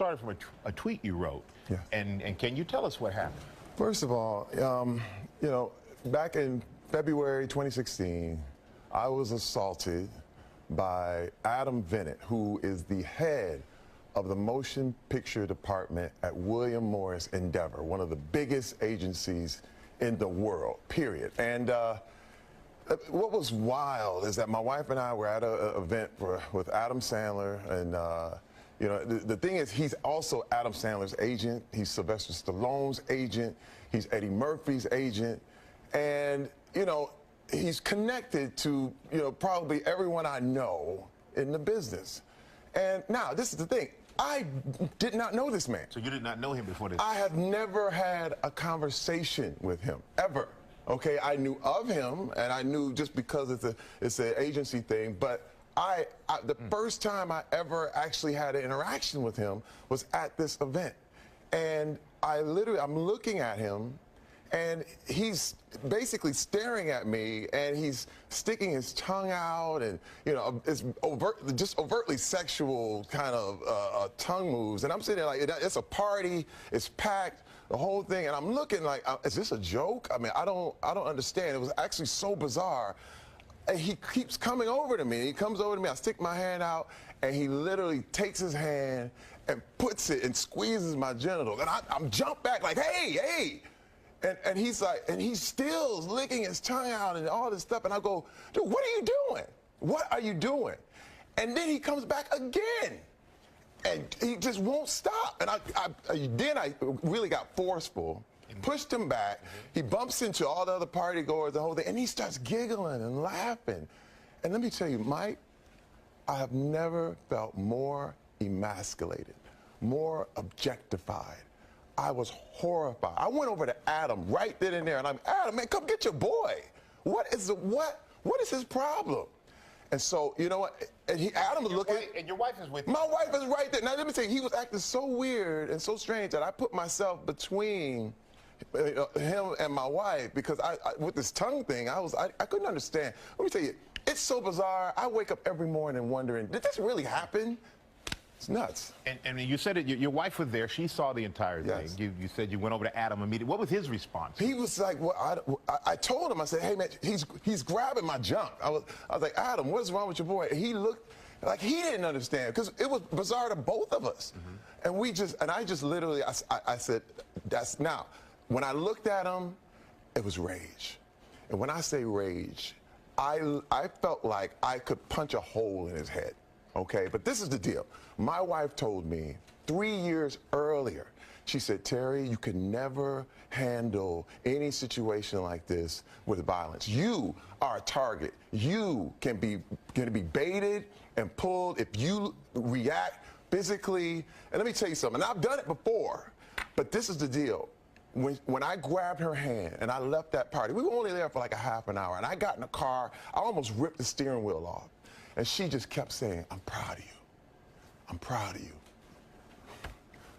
started from a tweet you wrote. Yeah. And can you tell us what happened? First of all, you know, back in February 2016, I was assaulted by Adam Bennett, who is the head of the motion picture department at William Morris Endeavor, one of the biggest agencies in the world, period. And what was wild is that my wife and I were at an event with Adam Sandler, and you know, the thing is, he's also Adam Sandler's agent. He's Sylvester Stallone's agent. He's Eddie Murphy's agent, and you know, he's connected to, you know, probably everyone I know in the business. And now, this is the thing. I did not know this man. So you did not know him before this? I have never had a conversation with him, ever. Okay, I knew of him, and I knew just because it's an agency thing, but the first time I ever actually had an interaction with him was at this event. And I'm looking at him, and he's basically staring at me, and he's sticking his tongue out, and you know, it's just overtly sexual kind of tongue moves. And I'm sitting there like, it's a party, it's packed, the whole thing, and I'm looking like, is this a joke? I mean, I don't understand. It was actually so bizarre. And he keeps coming over to me. He comes over to me. I stick my hand out, and he literally takes his hand and puts it and squeezes my genitals, and I'm jump back like, hey, hey. And he's like, and he's still licking his tongue out and all this stuff. And I go, dude, what are you doing? What are you doing? And then he comes back again. And he just won't stop. And then I really got forceful, pushed him back. He bumps into all the other party goers, the whole thing, and he starts giggling and laughing. And let me tell you, Mike, I have never felt more emasculated, more objectified. I was horrified. I went over to Adam right then and there, and I'm, Adam, man, come get your boy. What is his problem? And so, you know what? And Adam was looking. And your wife is with you. My wife is right there. Now let me tell you, he was acting so weird and so strange that I put myself between him and my wife, because with this tongue thing, I couldn't understand. Let me tell you, it's so bizarre. I wake up every morning wondering, did this really happen? It's nuts. And you said it, your wife was there. She saw the entire thing. Yes. You said you went over to Adam immediately. What was his response? He was like, well, I told him, I said, hey, man, he's grabbing my junk. I was like, Adam, what's wrong with your boy? And he looked like he didn't understand, because it was bizarre to both of us. Mm-hmm. And I just literally, I said, that's now. When I looked at him, it was rage. And when I say rage, I felt like I could punch a hole in his head. Okay, but this is the deal. My wife told me 3 years earlier, she said, Terry, you can never handle any situation like this with violence. You are a target. You can be baited and pulled if you react physically. And let me tell you something, and I've done it before, but this is the deal. When I grabbed her hand and I left that party, we were only there for like a half an hour, and I got in the car, I almost ripped the steering wheel off. And she just kept saying, I'm proud of you. I'm proud of you.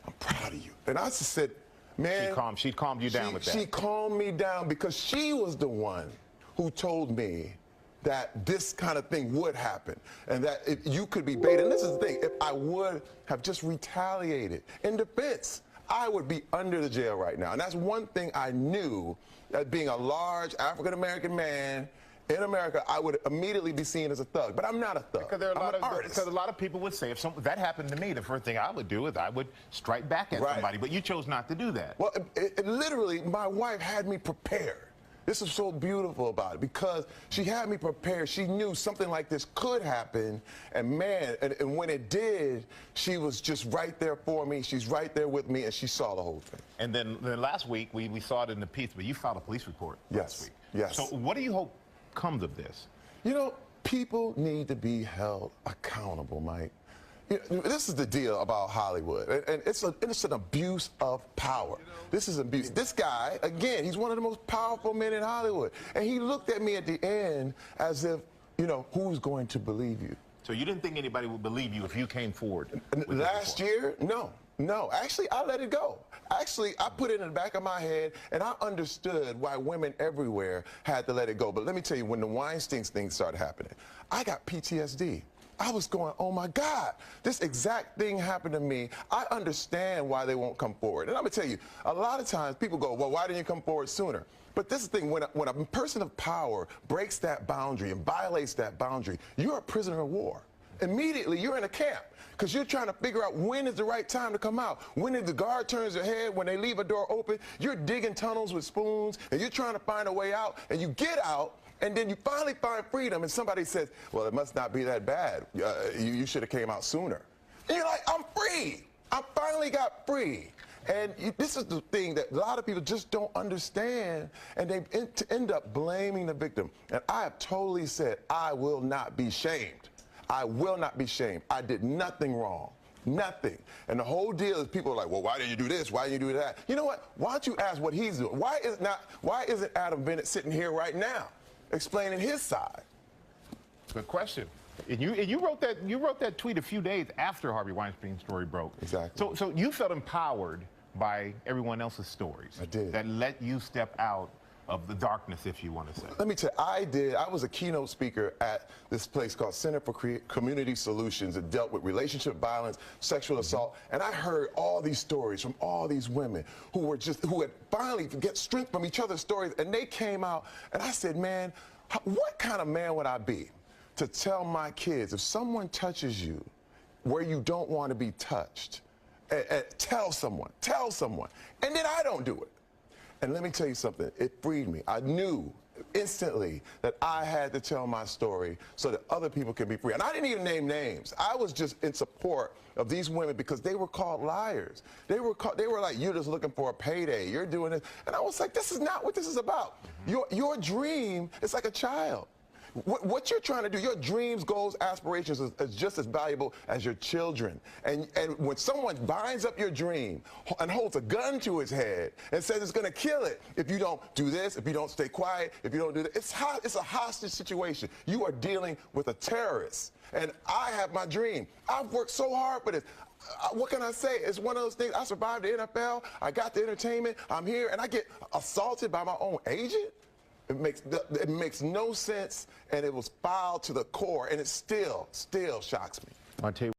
I'm proud of you. And I just said, man. She calmed you down with that. She calmed me down because she was the one who told me that this kind of thing would happen, and that if you could be baited. And this is the thing, if I would have just retaliated in defense, I would be under the jail right now. And that's one thing I knew, that being a large African-American man in America, I would immediately be seen as a thug, but I'm not a thug. Because a lot of people would say, if that happened to me, the first thing I would do is I would strike back at somebody, but you chose not to do that. Well, it literally, my wife had me prepared. This is so beautiful about it, because she had me prepared. She knew something like this could happen, and man, and when it did, she was just right there for me. She's right there with me, and she saw the whole thing. And then last week, we saw it in the piece, but you filed a police report last week. Yes. So what do you hope comes of this? You know, people need to be held accountable, Mike. You know, this is the deal about Hollywood, and it's an abuse of power. This is abuse. This guy, again, he's one of the most powerful men in Hollywood, and he looked at me at the end as if, you know, who's going to believe you? So you didn't think anybody would believe you if you came forward? Last year, no. Actually, I let it go. Actually, I put it in the back of my head, and I understood why women everywhere had to let it go. But let me tell you, when the Weinstein thing started happening, I got PTSD. I was going, oh my God, this exact thing happened to me. I understand why they won't come forward. And I'm gonna tell you, a lot of times people go, well, why didn't you come forward sooner? But this is the thing, when a person of power breaks that boundary and violates that boundary, you're a prisoner of war. Immediately, you're in a camp because you're trying to figure out when is the right time to come out. When the guard turns their head, when they leave a door open, you're digging tunnels with spoons and you're trying to find a way out, and you get out, and then you finally find freedom, and somebody says, well, it must not be that bad. You should have came out sooner. And you're like, I'm free. I finally got free. And this is the thing that a lot of people just don't understand, and they end up blaming the victim. And I have totally said, I will not be shamed. I will not be shamed. I did nothing wrong. Nothing. And the whole deal is people are like, well, why didn't you do this? Why didn't you do that? You know what? Why don't you ask what he's doing? Why isn't Adam Bennett sitting here right now explaining his side? Good question. And you wrote that tweet a few days after Harvey Weinstein's story broke. Exactly. So you felt empowered by everyone else's stories. I did. That let you step out of the darkness, if you want to say. Let me tell you, I was a keynote speaker at this place called Center for Community Solutions that dealt with relationship violence, sexual assault, and I heard all these stories from all these women who had finally get strength from each other's stories, and they came out, and I said, man, what kind of man would I be to tell my kids, if someone touches you where you don't want to be touched, tell someone, and then I don't do it. And let me tell you something, it freed me. I knew instantly that I had to tell my story so that other people can be free. And I didn't even name names. I was just in support of these women because they were called liars. They were like, you're just looking for a payday. You're doing this. And I was like, this is not what this is about. Your dream is like a child. What you're trying to do, your dreams, goals, aspirations is just as valuable as your children. And when someone binds up your dream and holds a gun to his head and says it's going to kill it if you don't do this, if you don't stay quiet, if you don't do that, it's a hostage situation. You are dealing with a terrorist. And I have my dream. I've worked so hard for this. What can I say? It's one of those things. I survived the NFL. I got the entertainment. I'm here, and I get assaulted by my own agent. It makes no sense, and it was foul to the core, and it still shocks me. I'll tell you